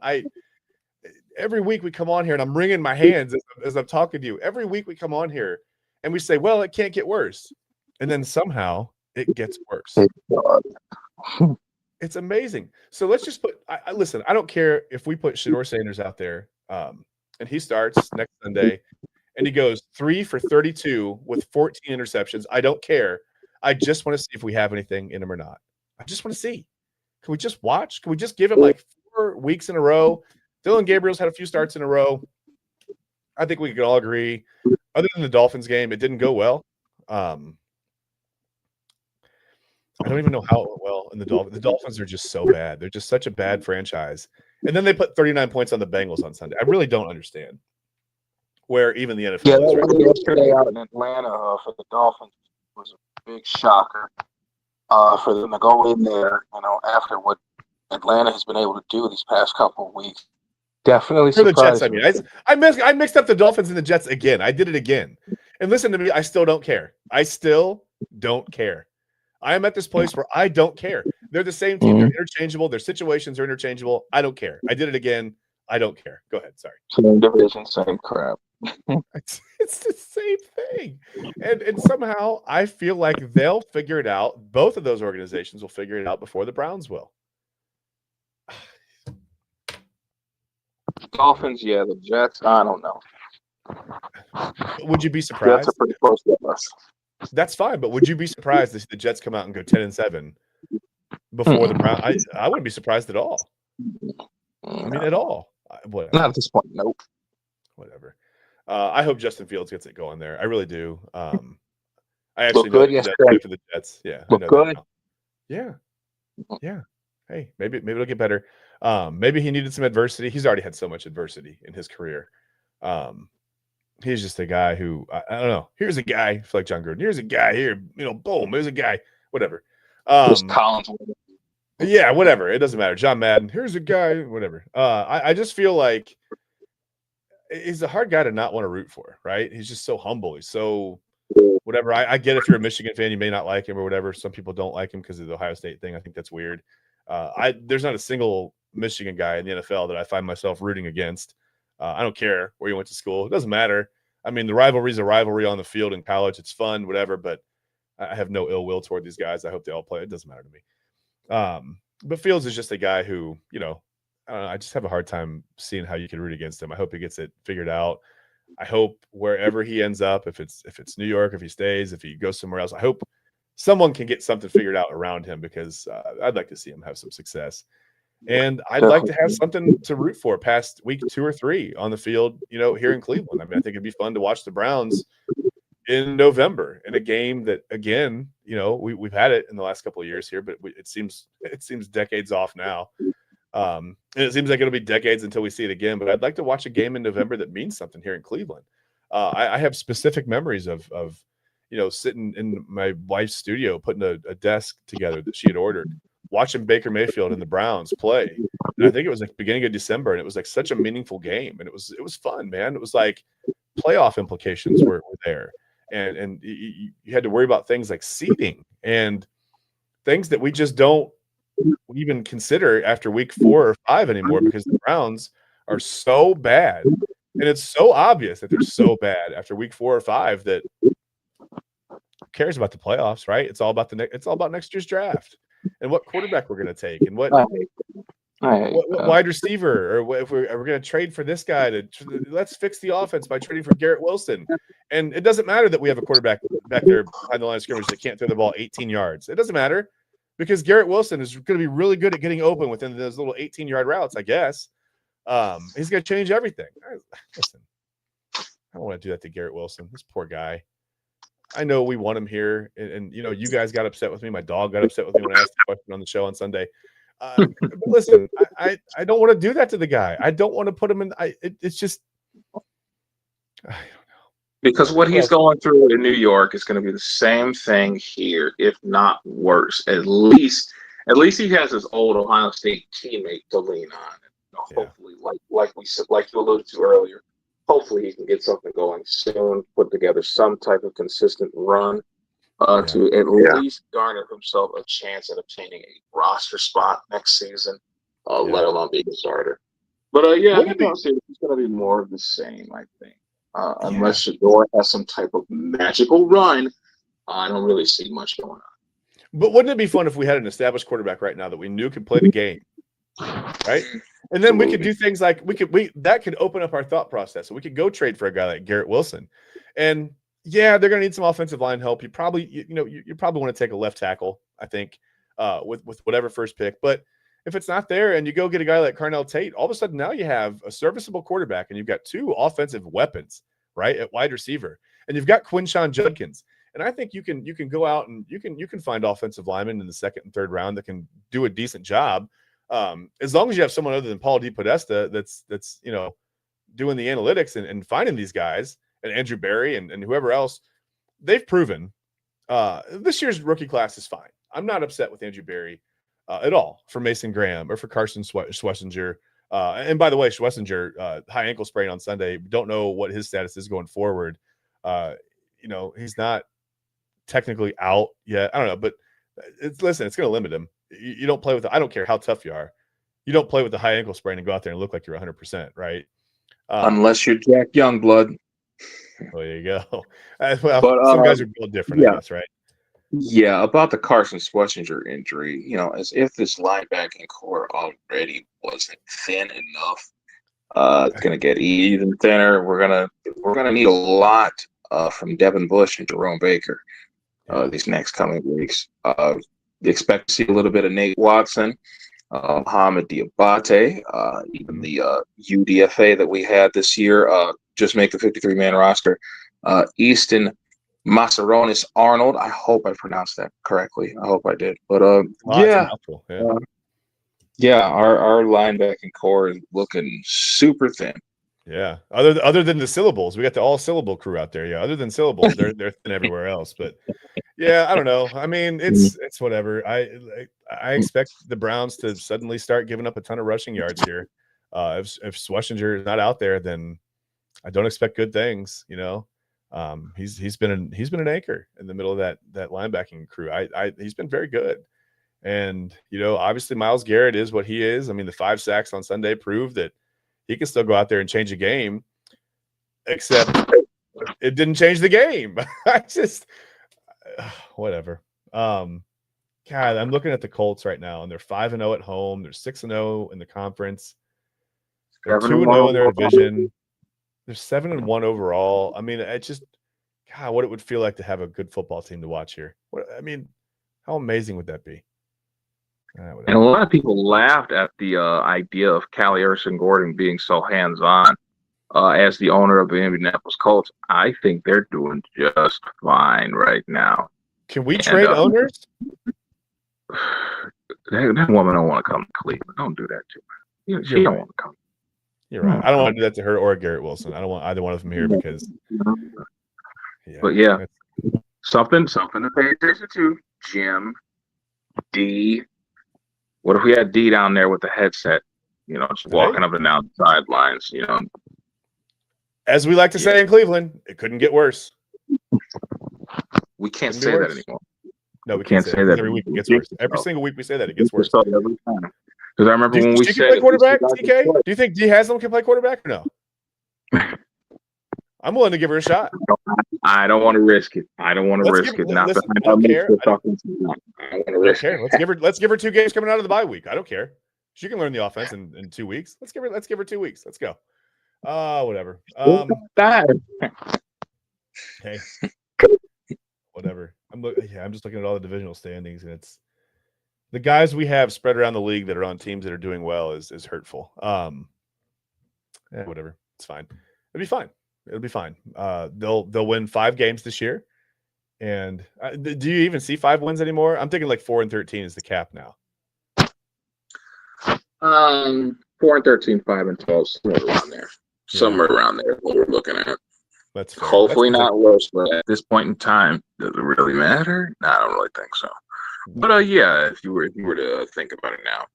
Every week we come on here and I'm wringing my hands as I'm talking to you. Every week we come on here and we say, well, it can't get worse. And then somehow it gets worse. It's amazing. So let's just put listen, I don't care if we put Shedeur Sanders out there and he starts next Sunday and he goes 3 for 32 with 14 interceptions. I don't care. I just want to see if we have anything in him or not. I just want to see. Can we just watch? Can we just give him like 4 weeks in a row? Dillon Gabriel's had a few starts in a row. I think we could all agree. Other than the Dolphins game, it didn't go well. I don't even know how it went well in the Dolphins. The Dolphins are just so bad. They're just such a bad franchise. And then they put 39 points on the Bengals on Sunday. I really don't understand where even the NFL is right now. Yesterday out in Atlanta for the Dolphins was a big shocker for them to go in there, after what Atlanta has been able to do these past couple of weeks. Definitely for the Jets. I mean, I mixed up the Dolphins and the Jets again. I did it again. And listen to me, I still don't care. I am at this place where I don't care. They're the same team. They're interchangeable. Their situations are interchangeable. I don't care. I did it again. I don't care. Go ahead. Sorry. Same division, same crap. It's the same thing. And somehow I feel like they'll figure it out. Both of those organizations will figure it out before the Browns will. Dolphins, yeah. The Jets, I don't know. Would you be surprised? Jets are pretty close to us. That's fine, but would you be surprised to see the Jets come out and go 10-7 before the Browns? I wouldn't be surprised at all. I mean, at all. Whatever. Not at this point. Nope. Whatever. I hope Justin Fields gets it going there. I really do. I look actually good yesterday for the Jets. Yeah. Look good. Yeah. Yeah. Hey, maybe it'll get better. Maybe he needed some adversity. He's already had so much adversity in his career. He's just a guy who I don't know. Here's a guy like John Gruden. Here's a guy here. Boom. There's a guy. Whatever. Collins. Yeah, whatever. It doesn't matter. John Madden. Here's a guy. Whatever. I just feel like he's a hard guy to not want to root for. Right? He's just so humble. He's so whatever. I get if you're a Michigan fan, you may not like him or whatever. Some people don't like him because of the Ohio State thing. I think that's weird. There's not a single Michigan guy in the NFL that I find myself rooting against. I don't care where you went to school. It doesn't matter. I mean, the rivalry is a rivalry on the field in college. It's fun, whatever, but I have no ill will toward these guys. I hope they all play. It doesn't matter to me. But Fields is just a guy who, I don't know, I just have a hard time seeing how you can root against him. I hope he gets it figured out. I hope wherever he ends up, if it's New York, if he stays, if he goes somewhere else, I hope someone can get something figured out around him because I'd like to see him have some success. And I'd like to have something to root for past week 2 or 3 on the field, here in Cleveland. I mean, I think it'd be fun to watch the Browns in November in a game that, again, we've had it in the last couple of years here, but it seems decades off now. And it seems like it'll be decades until we see it again. But I'd like to watch a game in November that means something here in Cleveland. I have specific memories of sitting in my wife's studio, putting a desk together that she had ordered, watching Baker Mayfield and the Browns play And I think it was like beginning of December, and it was like such a meaningful game, and it was fun, man. It was like playoff implications were there, and you had to worry about things like seeding and things that we just don't even consider after week 4 or 5 anymore, because the Browns are so bad, and it's so obvious that they're so bad after week 4 or 5 that who cares about the playoffs, right? It's all about it's all about next year's draft and what quarterback we're going to take and what wide receiver, or if we're going to trade for this guy let's fix the offense by trading for Garrett Wilson. And it doesn't matter that we have a quarterback back there behind the line of scrimmage that can't throw the ball 18 yards. It doesn't matter, because Garrett Wilson is going to be really good at getting open within those little 18-yard routes, I guess. He's going to change everything. Listen, I don't want to do that to Garrett Wilson. This poor guy. I know we want him here, and you guys got upset with me. My dog got upset with me when I asked the question on the show on Sunday. But listen, I don't want to do that to the guy. I don't want to put him in. It's just, I don't know. Because what he's going through in New York is going to be the same thing here, if not worse. At least he has his old Ohio State teammate to lean on. Hopefully, like you alluded to earlier, hopefully he can get something going soon, put together some type of consistent run to at least garner himself a chance at obtaining a roster spot next season, let alone being a starter. But I think it's going to be more of the same, I think. Unless Shedeur has some type of magical run, I don't really see much going on. But wouldn't it be fun if we had an established quarterback right now that we knew could play the game, right? And then we could do things like that could open up our thought process. So we could go trade for a guy like Garrett Wilson, and they're going to need some offensive line help. You probably you probably want to take a left tackle, I think, with whatever first pick. But if it's not there, and you go get a guy like Carnell Tate, all of a sudden now you have a serviceable quarterback, and you've got 2 offensive weapons, right, at wide receiver, and you've got Quinshon Judkins. And I think you can go out and you can find offensive linemen in the 2nd and 3rd round that can do a decent job, as long as you have someone other than Paul DePodesta that's doing the analytics and finding these guys, and Andrew Berry and whoever else. They've proven this year's rookie class is fine. I'm not upset with Andrew Berry at all, for Mason Graham or for Carson Schlesinger. And by the way, Schlesinger, high ankle sprain on Sunday. Don't know what his status is going forward. He's not technically out yet. I don't know, but it's going to limit him. You don't play with I don't care how tough you are. You don't play with the high ankle sprain and go out there and look like you're 100%, right? Unless you're Jack Youngblood. Well, there you go. Well, but, some guys are built different, I guess, right? Yeah, about the Carson Schlesinger injury, as if this linebacking core already wasn't thin enough. It's going to get even thinner. We're gonna need a lot from Devin Bush and Jerome Baker these next coming weeks. Expect to see a little bit of Nate Watson, Mohamed Diabate, even the UDFA that we had this year just make the 53-man roster. Easton Masaronis Arnold. I hope I pronounced that correctly. I hope I did. But our linebacking core is looking super thin. Yeah. Other than the syllables, we got the all syllable crew out there. Yeah. Other than syllables, they're thin everywhere else. But yeah, I don't know. I mean, it's whatever. I expect the Browns to suddenly start giving up a ton of rushing yards here. If Schlesinger is not out there, then I don't expect good things. He's been an anchor in the middle of that linebacking crew. He's been very good. And obviously Myles Garrett is what he is. I mean, the 5 sacks on Sunday proved that he can still go out there and change a game, except it didn't change the game. I just whatever. God, I'm looking at the Colts right now, and they're 5-0 at home. They're 6-0 in the conference. They're 2-0 in their division. They're 7-1 overall. I mean, it's just what it would feel like to have a good football team to watch here. How amazing would that be? And a lot of people laughed at the idea of Callie Erson-Gordon being so hands-on as the owner of the Indianapolis Colts. I think they're doing just fine right now. Can we trade owners? That woman don't want to come to Cleveland. Don't do that to her. She don't want to come. You're right. I don't want to do that to her or Garrett Wilson. I don't want either one of them here because. But something to pay attention to. Jim, D. What if we had D down there with the headset You know, just walking up and down the sidelines. You know, as we like to say in Cleveland, it couldn't get worse. We can't say that anymore. No, we can't say that. Every week it gets worse. Every single week we say that it gets worse. Every time. Because I remember when we said, play quarterback, TK? Do you think Dee Haslam can play quarterback or no? I'm willing to give her a shot. I don't want to risk it. I don't want to risk it. Not listen, I don't care. I don't want to risk it. Let's give her 2 games coming out of the bye week. I don't care. She can learn the offense in 2 weeks. Let's give her 2 weeks. Let's go. Whatever. Hey. Whatever. I'm just looking at all the divisional standings, and it's the guys we have spread around the league that are on teams that are doing well is hurtful. Whatever. It's fine. It'll be fine. It'll be fine. They'll win 5 games this year. And do you even see 5 wins anymore? I'm thinking like 4-13 is the cap now. 4-13, 5-12, somewhere around there. Somewhere around there. What we're looking at. That's fair. Hopefully not worse, but at this point in time, does it really matter? No, I don't really think so. But yeah, if you were to think about it now,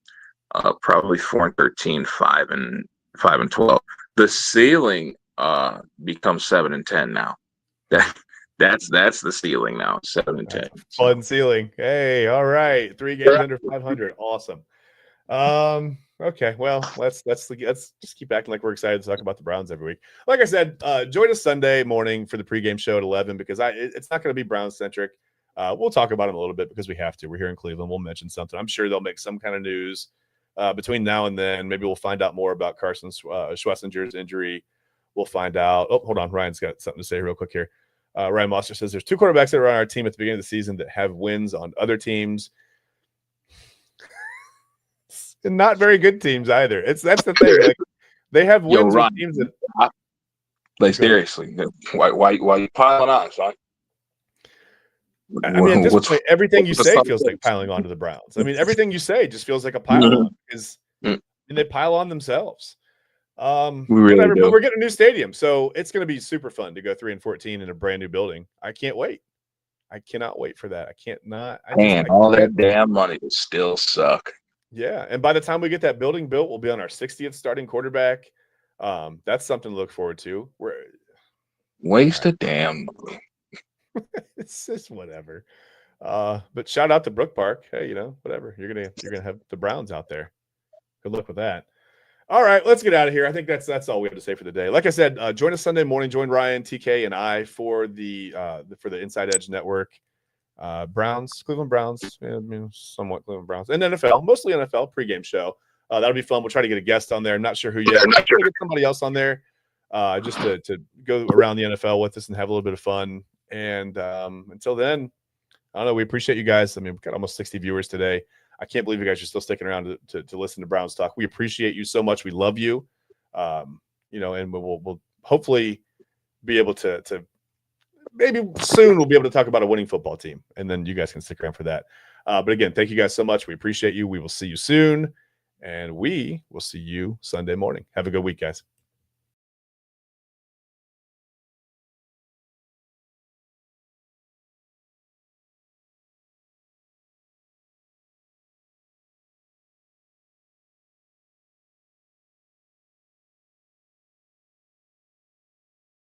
probably 4-13, 5-12. The ceiling becomes 7-10 now. That's the ceiling now, 7-10. Fun ceiling. Hey, all right, 3 games under 500. Awesome. Okay, well, let's just keep acting like we're excited to talk about the Browns every week. Like I said, join us Sunday morning for the pregame show at 11 because it's not going to be Browns centric. We'll talk about them a little bit because we have to. We're here in Cleveland. We'll mention something. I'm sure they'll make some kind of news between now and then. Maybe we'll find out more about Carson Schwarzenegger's injury. We'll find out. Oh, hold on. Ryan's got something to say real quick here. Ryan Moster says there's 2 quarterbacks that are on our team at the beginning of the season that have wins on other teams. And not very good teams either. That's the thing. Like, they have wins on teams that. Like seriously, why you piling on, son? I mean, at this point, everything you say feels like piling on to the Browns. I mean, everything you say just feels like a pile on and they pile on themselves. Really do. We're getting a new stadium, so it's going to be super fun to go 3-14 in a brand new building. I can't wait. I cannot wait for that. I can't not. All that damn money will still suck. Yeah, and by the time we get that building built, we'll be on our 60th starting quarterback. That's something to look forward to. Waste of damn money. It's just whatever. But shout out to Brook Park. Hey, whatever. You're gonna have the Browns out there. Good luck with that. All right, let's get out of here. I think that's all we have to say for the day. Like I said, join us Sunday morning. Join Ryan, TK, and I for the Inside Edge Network. Cleveland Browns, somewhat Cleveland Browns, and NFL, mostly NFL pregame show. That'll be fun. We'll try to get a guest on there. I'm not sure who yet. We're going to get somebody else on there just to go around the NFL with us and have a little bit of fun. And until then, I don't know. We appreciate you guys. I mean, we've got almost 60 viewers today. I can't believe you guys are still sticking around to listen to Browns talk. We appreciate you so much. We love you. And we'll hopefully be able to maybe soon we'll be able to talk about a winning football team, and then you guys can stick around for that. But again, thank you guys so much. We appreciate you. We will see you soon, and we will see you Sunday morning. Have a good week, guys.